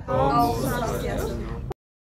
Om Swastiastu.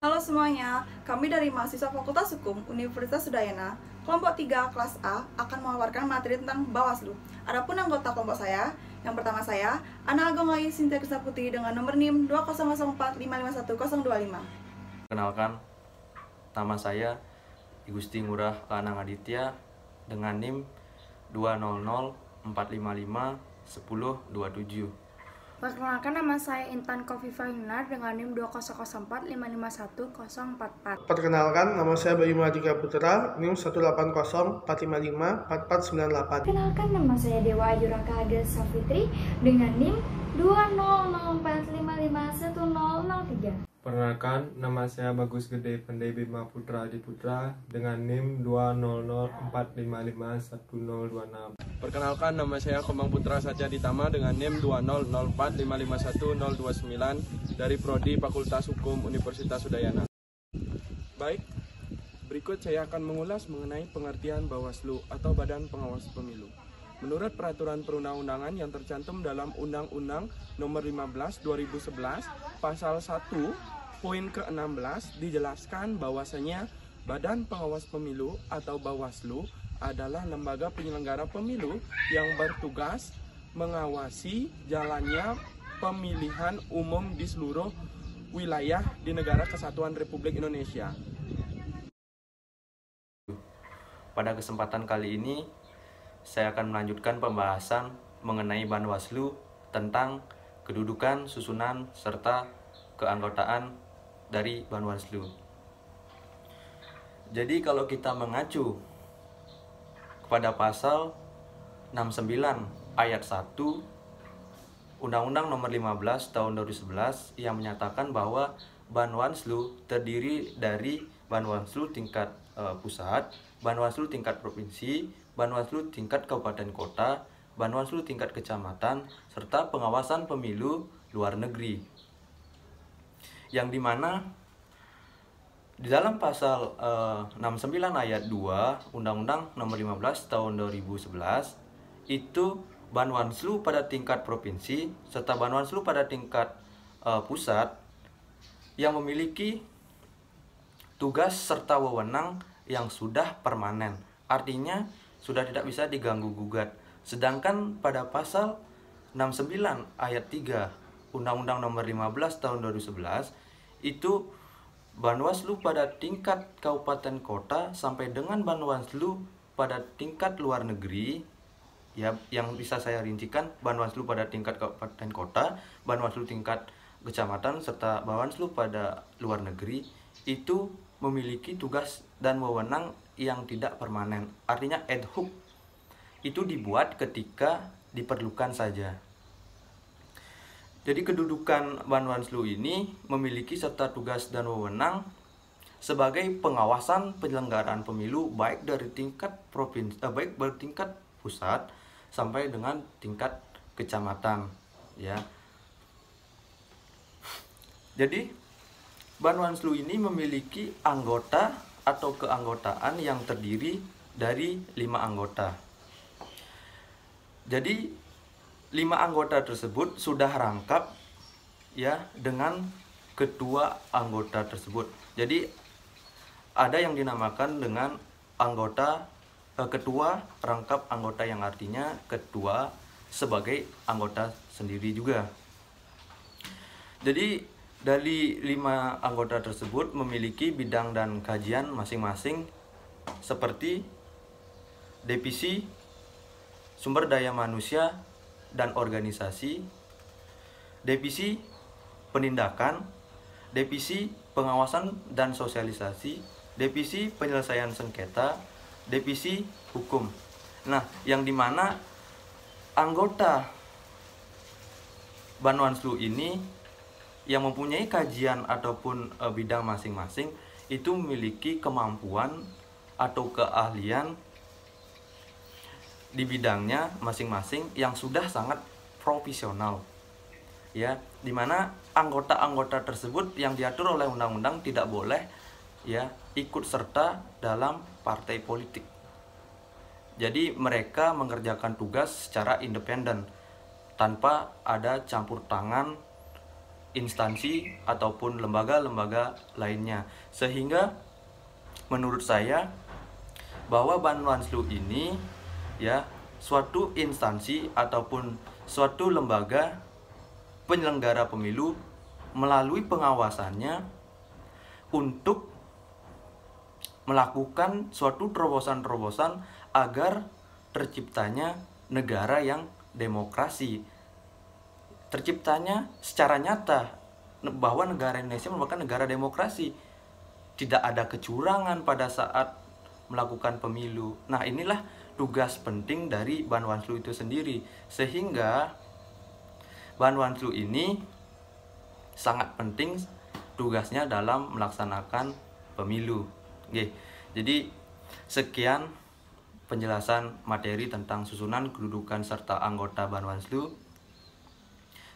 Halo semuanya, kami dari mahasiswa Fakultas Hukum Universitas Udayana, kelompok 3 kelas A akan mengeluarkan materi tentang Bawaslu. Adapun anggota kelompok saya, yang pertama saya, Ana Agung Lai Sintia Krisna Putri dengan nomor NIM 20045511025. Kenalkan, nama saya Igusti Ngurah Lanang Aditya dengan NIM 20045511027. Perkenalkan, nama saya Intan Kofifa Yunar dengan NIM 20045511044. Perkenalkan, nama saya Bayu Mahardika Putra, NIM 18045544498. Perkenalkan, nama saya Dewa Ajuraka Agil Safitri dengan NIM 20045511003. Perkenalkan, nama saya Bagus Gede Pandai Bima Putra Adiputra dengan NIM 20045511026. Perkenalkan, nama saya Komang Putra Saja Ditama dengan NIM 20045511029 dari Prodi Fakultas Hukum Universitas Udayana. Baik, berikut saya akan mengulas mengenai pengertian Bawaslu atau Badan Pengawas Pemilu. Menurut peraturan perundang-undangan yang tercantum dalam Undang-Undang Nomor 15 2011 Pasal 1 Poin ke-16 dijelaskan bahwasanya Badan Pengawas Pemilu atau Bawaslu adalah lembaga penyelenggara pemilu yang bertugas mengawasi jalannya pemilihan umum di seluruh wilayah di Negara Kesatuan Republik Indonesia. Pada kesempatan kali ini, saya akan melanjutkan pembahasan mengenai Banwaslu tentang kedudukan, susunan, serta keanggotaan dari Banwaslu. Jadi kalau kita mengacu kepada pasal 69 ayat 1 Undang-Undang Nomor 15 Tahun 2011 yang menyatakan bahwa Banwaslu terdiri dari Banwaslu tingkat pusat, Banwaslu tingkat provinsi, Banwaslu tingkat kabupaten kota, Banwaslu tingkat kecamatan, serta pengawasan pemilu luar negeri. Yang dimana di dalam pasal 69 ayat 2 Undang-Undang Nomor 15 Tahun 2011 itu Banwaslu pada tingkat provinsi serta Banwaslu pada tingkat pusat yang memiliki tugas serta wewenang yang sudah permanen, artinya sudah tidak bisa diganggu-gugat. Sedangkan pada pasal 69 ayat 3 Undang-Undang Nomor 15 Tahun 2011 itu Banwaslu pada tingkat kabupaten kota sampai dengan Banwaslu pada tingkat luar negeri, ya, yang bisa saya rincikan Banwaslu pada tingkat kabupaten kota, Banwaslu tingkat kecamatan, serta Banwaslu pada luar negeri itu memiliki tugas dan wewenang yang tidak permanen, artinya ad hoc. Itu dibuat ketika diperlukan saja. Jadi kedudukan Banwaslu ini memiliki serta tugas dan wewenang sebagai pengawasan penyelenggaraan pemilu baik dari tingkat provinsi, baik bertingkat pusat sampai dengan tingkat kecamatan, ya. Jadi Banwaslu ini memiliki anggota atau keanggotaan yang terdiri dari 5 anggota. Jadi 5 anggota tersebut sudah rangkap, ya, dengan ketua anggota tersebut. Jadi ada yang dinamakan dengan ketua rangkap anggota, yang artinya ketua sebagai anggota sendiri juga. Jadi dari 5 anggota tersebut memiliki bidang dan kajian masing-masing seperti divisi sumber daya manusia dan organisasi, divisi penindakan, divisi pengawasan dan sosialisasi, divisi penyelesaian sengketa, divisi hukum. Nah, yang dimana anggota Banwaslu ini yang mempunyai kajian ataupun bidang masing-masing itu memiliki kemampuan atau keahlian di bidangnya masing-masing yang sudah sangat profesional, ya, dimana anggota-anggota tersebut yang diatur oleh undang-undang tidak boleh, ya, ikut serta dalam partai politik. Jadi mereka mengerjakan tugas secara independen tanpa ada campur tangan instansi ataupun lembaga-lembaga lainnya. Sehingga menurut saya bahwa Bawaslu ini ya suatu instansi ataupun suatu lembaga penyelenggara pemilu melalui pengawasannya untuk melakukan suatu terobosan-terobosan agar terciptanya negara yang demokrasi. Terciptanya secara nyata bahwa negara Indonesia merupakan negara demokrasi. Tidak ada kecurangan pada saat melakukan pemilu. Nah, inilah tugas penting dari Bawaslu itu sendiri. Sehingga Bawaslu ini sangat penting tugasnya dalam melaksanakan pemilu. Oke. Jadi sekian penjelasan materi tentang susunan kedudukan serta anggota Bawaslu.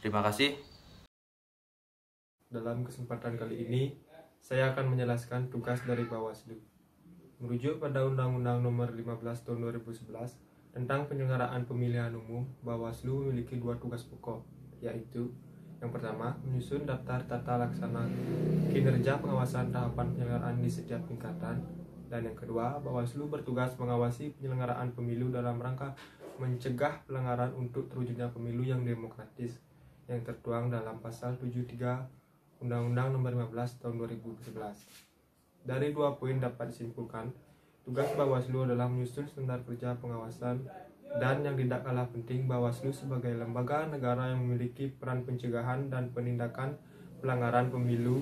Terima kasih. Dalam kesempatan kali ini, saya akan menjelaskan tugas dari Bawaslu. Merujuk pada Undang-Undang Nomor 15 Tahun 2011 tentang penyelenggaraan pemilihan umum, Bawaslu memiliki 2 tugas pokok, yaitu yang pertama, menyusun daftar tata laksana kinerja pengawasan tahapan penyelenggaraan di setiap tingkatan, dan yang kedua, Bawaslu bertugas mengawasi penyelenggaraan pemilu dalam rangka mencegah pelanggaran untuk terwujudnya pemilu yang demokratis, yang tertuang dalam pasal 73 Undang-Undang Nomor 15 Tahun 2011. Dari 2 poin dapat disimpulkan, tugas Bawaslu adalah menyusun standar kerja pengawasan, dan yang tidak kalah penting, Bawaslu sebagai lembaga negara yang memiliki peran pencegahan dan penindakan pelanggaran pemilu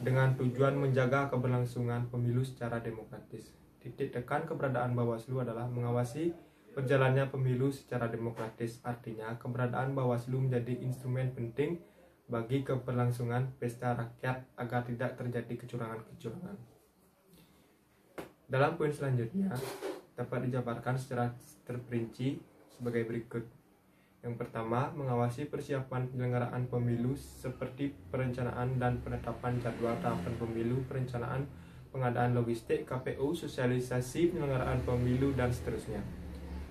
dengan tujuan menjaga keberlangsungan pemilu secara demokratis. Titik tekan keberadaan Bawaslu adalah mengawasi berjalannya pemilu secara demokratis. Artinya, keberadaan Bawaslu menjadi instrumen penting bagi keberlangsungan pesta rakyat agar tidak terjadi kecurangan-kecurangan. Dalam poin selanjutnya, dapat dijabarkan secara terperinci sebagai berikut. Yang pertama, mengawasi persiapan penyelenggaraan pemilu seperti perencanaan dan penetapan jadwal tahapan pemilu, perencanaan pengadaan logistik, KPU, sosialisasi penyelenggaraan pemilu, dan seterusnya.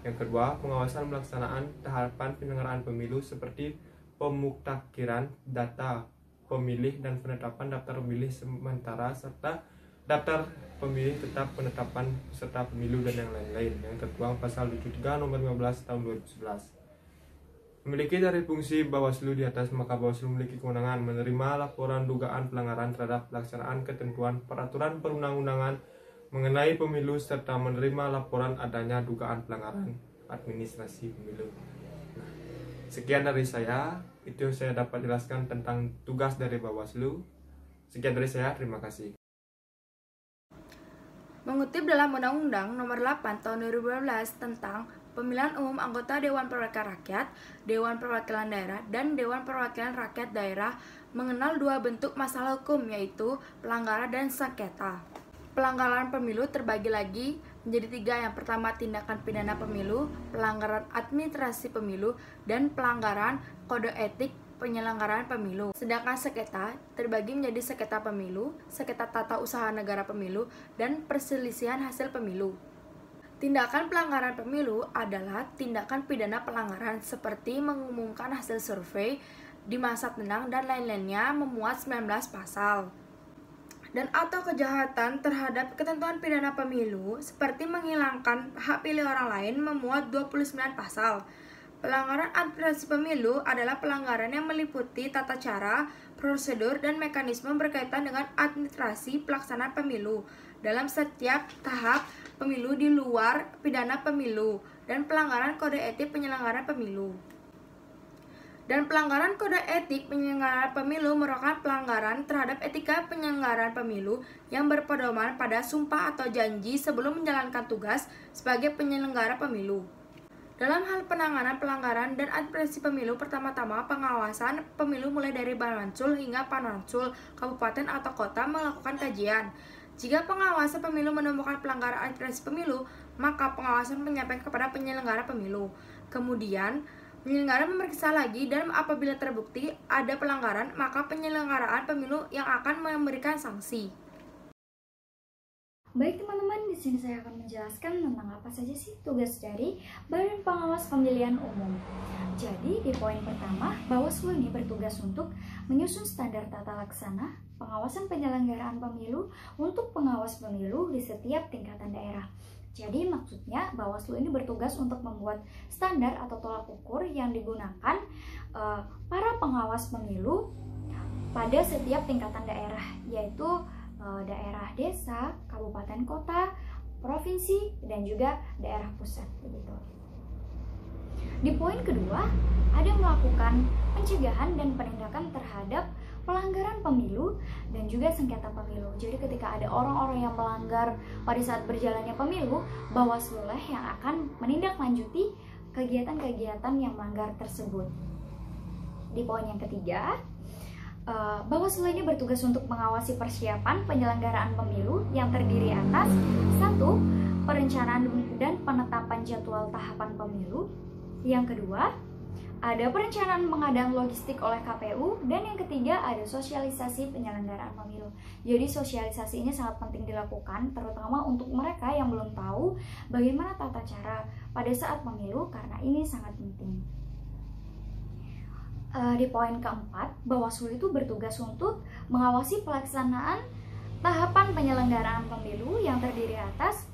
Yang kedua, pengawasan pelaksanaan tahapan penyelenggaraan pemilu seperti pemutakhiran data pemilih dan penetapan daftar pemilih sementara serta daftar pemilih tetap, penetapan peserta pemilu, dan yang lain-lain yang tertuang pasal 73 Nomor 15 Tahun 2011. Memiliki dari fungsi Bawaslu di atas, maka Bawaslu memiliki kewenangan menerima laporan dugaan pelanggaran terhadap pelaksanaan ketentuan peraturan perundang-undangan mengenai pemilu serta menerima laporan adanya dugaan pelanggaran administrasi pemilu. Nah, sekian dari saya, itu yang saya dapat jelaskan tentang tugas dari Bawaslu. Sekian dari saya, terima kasih. Mengutip dalam Undang-Undang Nomor 8 Tahun 2012 tentang Pemilihan Umum Anggota Dewan Perwakilan Rakyat, Dewan Perwakilan Daerah, dan Dewan Perwakilan Rakyat Daerah mengenal 2 bentuk masalah hukum, yaitu pelanggaran dan sengketa. Pelanggaran pemilu terbagi lagi menjadi 3. Yang pertama, tindakan pidana pemilu, pelanggaran administrasi pemilu, dan pelanggaran kode etik penyelenggaraan pemilu. Sedangkan sengketa terbagi menjadi sengketa pemilu, sengketa tata usaha negara pemilu, dan perselisihan hasil pemilu. Tindakan pelanggaran pemilu adalah tindakan pidana pelanggaran seperti mengumumkan hasil survei di masa tenang dan lain-lainnya, memuat 19 pasal. Dan atau kejahatan terhadap ketentuan pidana pemilu seperti menghilangkan hak pilih orang lain, memuat 29 pasal. Pelanggaran administrasi pemilu adalah pelanggaran yang meliputi tata cara, prosedur, dan mekanisme berkaitan dengan administrasi pelaksanaan pemilu dalam setiap tahap pemilu di luar pidana pemilu, dan pelanggaran kode etik penyelenggaraan pemilu. Dan pelanggaran kode etik penyelenggaraan pemilu merupakan pelanggaran terhadap etika penyelenggaraan pemilu yang berpedoman pada sumpah atau janji sebelum menjalankan tugas sebagai penyelenggara pemilu. Dalam hal penanganan pelanggaran dan administrasi pemilu, pertama-tama pengawasan pemilu mulai dari Bawaslu hingga Panwaslu, kabupaten atau kota melakukan kajian. Jika pengawasan pemilu menemukan pelanggaran administrasi pemilu, maka pengawasan menyampaikan kepada penyelenggara pemilu. Kemudian, penyelenggara memeriksa lagi, dan apabila terbukti ada pelanggaran, maka penyelenggaraan pemilu yang akan memberikan sanksi. Baik teman-teman, di sini saya akan menjelaskan tentang apa saja sih tugas dari Badan Pengawas Pemilihan Umum. Jadi di poin pertama, Bawaslu ini bertugas untuk menyusun standar tata laksana pengawasan penyelenggaraan pemilu untuk pengawas pemilu di setiap tingkatan daerah. Jadi maksudnya Bawaslu ini bertugas untuk membuat standar atau tolak ukur yang digunakan para pengawas pemilu pada setiap tingkatan daerah, yaitu daerah desa, kabupaten kota, provinsi, dan juga daerah pusat begitu. Di poin kedua, ada melakukan pencegahan dan penindakan terhadap pelanggaran pemilu dan juga sengketa pemilu. Jadi ketika ada orang-orang yang melanggar pada saat berjalannya pemilu, Bawaslu lah yang akan menindaklanjuti kegiatan-kegiatan yang melanggar tersebut. Di poin yang ketiga, Bawaslu ini bertugas untuk mengawasi persiapan penyelenggaraan pemilu yang terdiri atas 1. Perencanaan dan penetapan jadwal tahapan pemilu. Yang kedua, ada perencanaan pengadaan logistik oleh KPU. Dan yang ketiga, ada sosialisasi penyelenggaraan pemilu. Jadi sosialisasi ini sangat penting dilakukan, terutama untuk mereka yang belum tahu bagaimana tata cara pada saat pemilu, karena ini sangat penting. Di poin keempat, Bawaslu itu bertugas untuk mengawasi pelaksanaan tahapan penyelenggaraan pemilu yang terdiri atas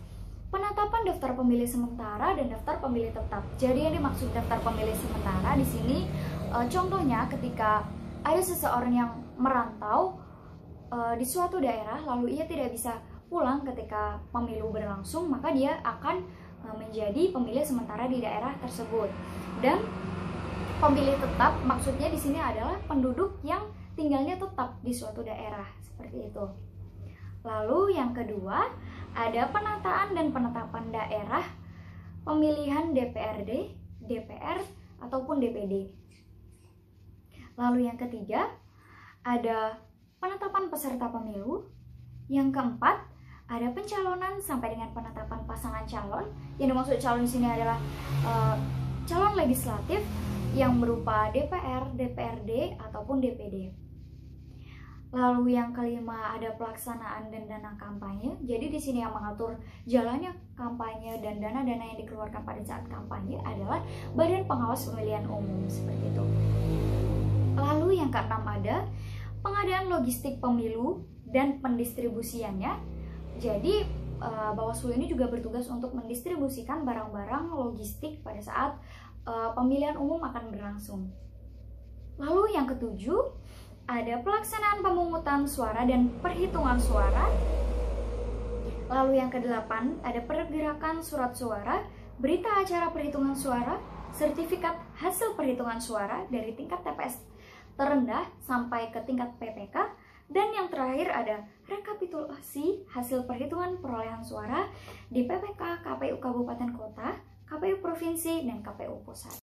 penetapan daftar pemilih sementara dan daftar pemilih tetap. Jadi yang dimaksud daftar pemilih sementara di sini contohnya ketika ada seseorang yang merantau di suatu daerah lalu ia tidak bisa pulang ketika pemilu berlangsung, maka dia akan menjadi pemilih sementara di daerah tersebut. Dan pemilih tetap maksudnya di sini adalah penduduk yang tinggalnya tetap di suatu daerah, seperti itu. Lalu yang kedua, ada penataan dan penetapan daerah pemilihan DPRD, DPR, ataupun DPD. Lalu yang ketiga, ada penetapan peserta pemilu. Yang keempat, ada pencalonan sampai dengan penetapan pasangan calon. Yang dimaksud calon di sini adalah calon legislatif yang berupa DPR, DPRD, ataupun DPD. Lalu yang kelima, ada pelaksanaan dan dana kampanye. Jadi di sini yang mengatur jalannya kampanye dan dana-dana yang dikeluarkan pada saat kampanye adalah Badan Pengawas Pemilihan Umum, seperti itu. Lalu yang keenam, ada pengadaan logistik pemilu dan pendistribusiannya. Jadi Bawaslu ini juga bertugas untuk mendistribusikan barang-barang logistik pada saat pemilihan umum akan berlangsung. Lalu yang ketujuh, ada pelaksanaan pemungutan suara dan perhitungan suara. Lalu yang kedelapan, ada pergerakan surat suara, berita acara perhitungan suara, sertifikat hasil perhitungan suara dari tingkat TPS terendah sampai ke tingkat PPK. Dan yang terakhir ada rekapitulasi hasil perhitungan perolehan suara di PPK, KPU Kabupaten Kota, KPU Provinsi, dan KPU Pusat.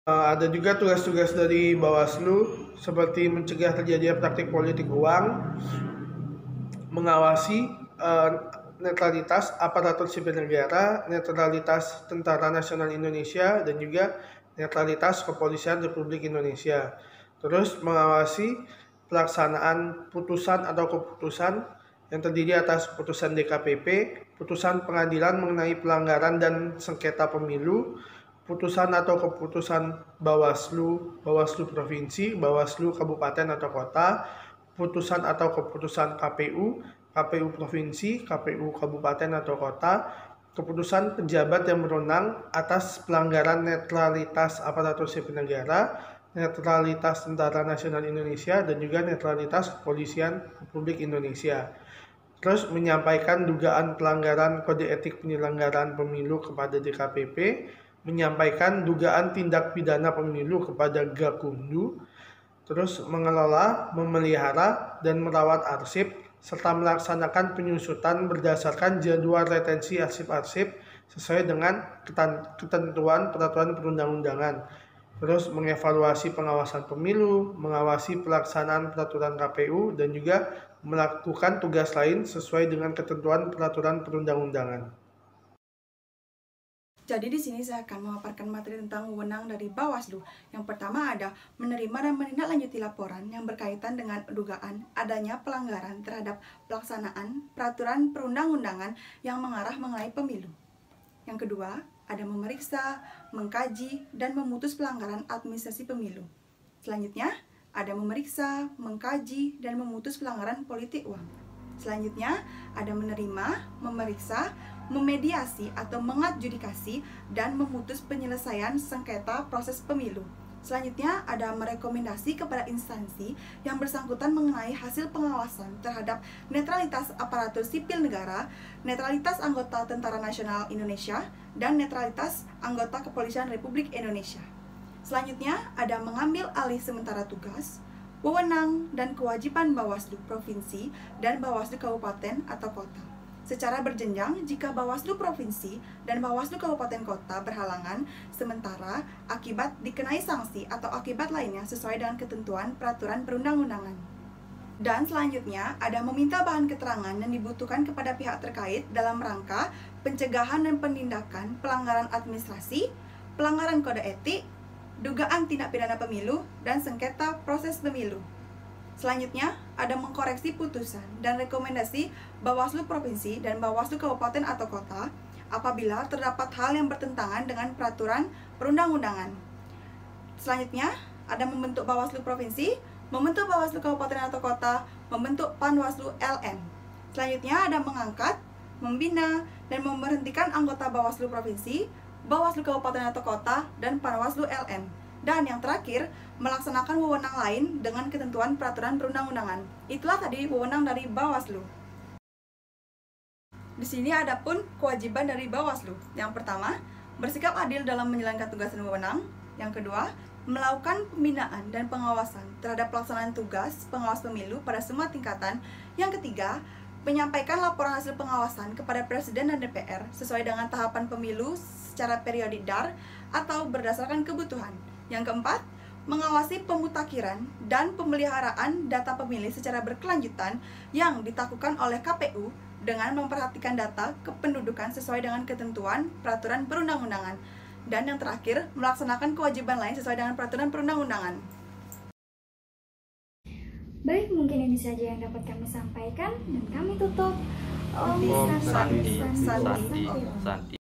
Ada juga tugas-tugas dari Bawaslu seperti mencegah terjadinya praktik politik uang, mengawasi netralitas aparatur sipil negara, netralitas Tentara Nasional Indonesia, dan juga netralitas Kepolisian Republik Indonesia. Terus mengawasi pelaksanaan putusan atau keputusan yang terdiri atas putusan DKPP, putusan pengadilan mengenai pelanggaran dan sengketa pemilu, putusan atau keputusan Bawaslu, Bawaslu Provinsi, Bawaslu Kabupaten atau Kota, putusan atau keputusan KPU, KPU Provinsi, KPU Kabupaten atau Kota, keputusan pejabat yang berwenang atas pelanggaran netralitas aparatur sipil negara, netralitas Tentara Nasional Indonesia, dan juga netralitas Kepolisian Republik Indonesia. Terus menyampaikan dugaan pelanggaran kode etik penyelenggaraan pemilu kepada DKPP, menyampaikan dugaan tindak pidana pemilu kepada Gakumdu, terus mengelola, memelihara, dan merawat arsip, serta melaksanakan penyusutan berdasarkan jadwal retensi arsip-arsip sesuai dengan ketentuan peraturan perundang-undangan. Terus mengevaluasi pengawasan pemilu, mengawasi pelaksanaan peraturan KPU, dan juga melakukan tugas lain sesuai dengan ketentuan peraturan perundang-undangan. Jadi di sini saya akan memaparkan materi tentang wewenang dari Bawaslu. Yang pertama ada menerima dan menindaklanjuti laporan yang berkaitan dengan dugaan adanya pelanggaran terhadap pelaksanaan peraturan perundang-undangan yang mengarah mengenai pemilu. Yang kedua, ada memeriksa, mengkaji, dan memutus pelanggaran administrasi pemilu. Selanjutnya, ada memeriksa, mengkaji, dan memutus pelanggaran politik uang. Selanjutnya, ada menerima, memeriksa, memediasi atau mengadjudikasi, dan memutus penyelesaian sengketa proses pemilu. Selanjutnya, ada merekomendasi kepada instansi yang bersangkutan mengenai hasil pengawasan terhadap netralitas aparatur sipil negara, netralitas anggota Tentara Nasional Indonesia, dan netralitas anggota Kepolisian Republik Indonesia. Selanjutnya, ada mengambil alih sementara tugas, wewenang dan kewajiban Bawaslu Provinsi dan Bawaslu Kabupaten atau Kota secara berjenjang jika Bawaslu Provinsi dan Bawaslu Kabupaten Kota berhalangan sementara akibat dikenai sanksi atau akibat lainnya sesuai dengan ketentuan peraturan perundang-undangan. Dan selanjutnya ada meminta bahan keterangan yang dibutuhkan kepada pihak terkait dalam rangka pencegahan dan penindakan pelanggaran administrasi, pelanggaran kode etik, dugaan tindak pidana pemilu, dan sengketa proses pemilu. Selanjutnya, ada mengkoreksi putusan dan rekomendasi Bawaslu Provinsi dan Bawaslu Kabupaten atau Kota apabila terdapat hal yang bertentangan dengan peraturan perundang-undangan. Selanjutnya, ada membentuk Bawaslu Provinsi, membentuk Bawaslu Kabupaten atau Kota, membentuk Panwaslu LN. Selanjutnya, ada mengangkat, membina, dan memberhentikan anggota Bawaslu Provinsi, Bawaslu Kabupaten atau Kota, dan Panwaslu LN. Dan yang terakhir, melaksanakan wewenang lain dengan ketentuan peraturan perundang-undangan. Itulah tadi wewenang dari Bawaslu. Di sini ada pun kewajiban dari Bawaslu. Yang pertama, bersikap adil dalam menjalankan tugas dan wewenang. Yang kedua, melakukan pembinaan dan pengawasan terhadap pelaksanaan tugas pengawas pemilu pada semua tingkatan. Yang ketiga, menyampaikan laporan hasil pengawasan kepada Presiden dan DPR sesuai dengan tahapan pemilu secara periodik dar atau berdasarkan kebutuhan. Yang keempat, mengawasi pemutakhiran dan pemeliharaan data pemilih secara berkelanjutan yang dilakukan oleh KPU dengan memperhatikan data kependudukan sesuai dengan ketentuan peraturan perundang-undangan. Dan yang terakhir, melaksanakan kewajiban lain sesuai dengan peraturan perundang-undangan. Baik, mungkin ini saja yang dapat kami sampaikan dan kami tutup. Om Santi, Santi, Santi, Santi.